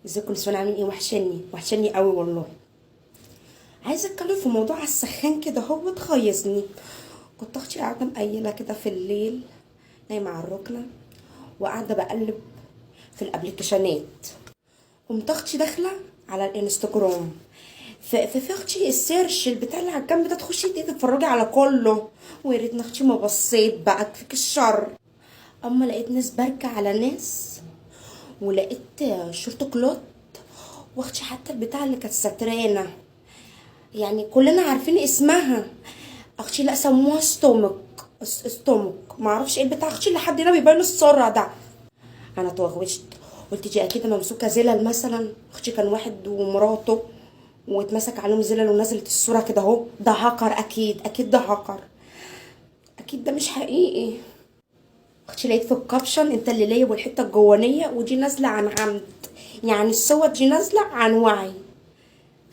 ازيكم نسوان عاملين ايه؟ وحشني قوي والله. عايزه اتكلم في موضوع على السخان كده، هو تخيزني. كنت اختي قاعده مقيله كده في الليل، نايمه على الركنه وقاعده بقلب في الابليكيشنات. قمت اختي داخله على الانستجرام، في اختي السيرش البتاع اللي على الجنب ده، تخشي تتفرجي على كله. ويا ريتني اختي ما بصيت بقى، تفك الشر. اما لقيت ناس باركه على ناس، ولقيت شورت كلوت، واختي حتى البتاع اللي كانت سترانه، يعني كلنا عارفين اسمها. اختي لا سموها ستومك، معرفش ايه البتاع اختي اللي لحد هنا بيبان السرعه ده. انا توغوشت، قلت دي اكيد ممسوكه زلل مثلا. اختي كان واحد ومراته واتمسك عليهم زلل ونزلت الصوره كده اهو. ده هاكر، اكيد ده هاكر، اكيد ده مش حقيقي. اختي لقيت في الكابشن انت اللي ليا والحته الجوانيه، ودي نازله عن عمد، يعني الصور دي نازله عن وعي.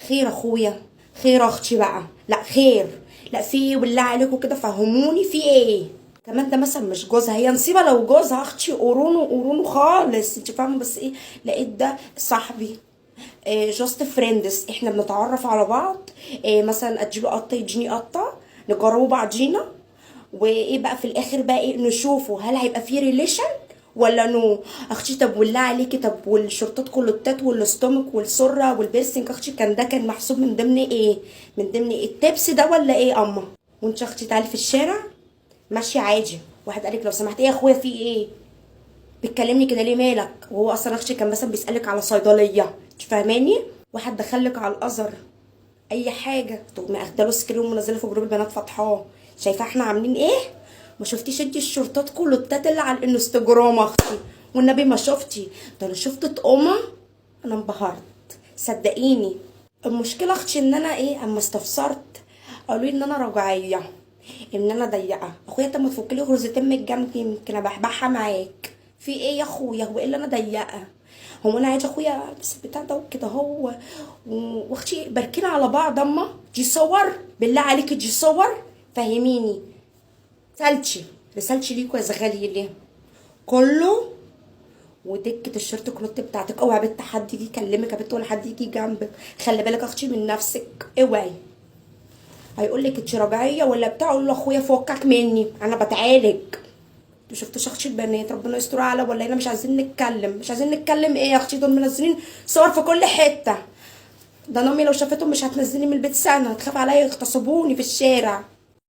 خير اخويا، خير اختي بقى، لا خير، لا في ايه بالله عليكم كده فهموني في ايه. كمان ده مثلا مش جوزها، هي نصيبه لو جوزها. اختي قرونه خالص، انت فاهمه؟ بس ايه، لقيت ده صاحبي، جاست فريندز، احنا بنتعرف على بعض. مثلا اديله قطه يديني قطه، نجربوا بعضينا، وايه بقى في الاخر بقى ايه، نشوفه هل هيبقى فيه ريليشن ولا نو. اختي طب والله عليكي، طب والشورتات كلوتات والاستومك والسره والبيرسينج، اختي كان ده كان محسوب من ضمن ايه؟ من ضمن ايه التبس ده ولا ايه اما؟ وانت اختي تعالي في الشارع ماشيه عادي، واحد قالك لو سمحت ايه يا اخويا في ايه؟ بتكلمني كده ليه؟ مالك؟ وهو اصلا اختي كان مثلا بيسالك على صيدليه، انت فاهماني؟ واحد دخلك على الازر اي حاجه تقومي اخده له سكرين ومنزله في جروب البنات فاتحاه. شايفه احنا عاملين ايه؟ ما شفتيش انتي الشورتات كلوتات اللي على الانستجرام اختي؟ والنبي ما شفتي ده، انا شفت طقمه، انا انبهرت صدقيني. المشكله اختي ان انا ايه، اما استفسرت قالوا لي ان انا رجعيه، ان انا ضيقه. اخويا انت ما تفك لي غرزتين من الجنب يمكن ابحبحها معاك. في ايه يا اخويا؟ هو ايه اللي انا ضيقه؟ هو انا عايزه اخويا البس البتاع ده وكده هو واختي باركين على بعض. اما دي صور، بالله عليكي دي صور، فهميني. رسالتي ليكوا يا زغاليلي كله. ودكة الشورت كلوت بتاعتك اوعي بنت حد يجي يكلمك يا بنت، ولا حد يجي جنبك. خلي بالك اختي من نفسك، اوعي. هيقول لك انت رجعيه ولا بتاع، اقول له اخويا فكك مني انا بتعالج. انتوا شفتوا اختي البنات ربنا يستر على ولا هنا؟ مش عايزين نتكلم، مش عايزين نتكلم ايه يا اختي؟ دول منزلين صور في كل حته. ده انا امي لو شافتهم مش هتنزلني من البيت سنه، هتخاف عليا يغتصبوني في الشارع.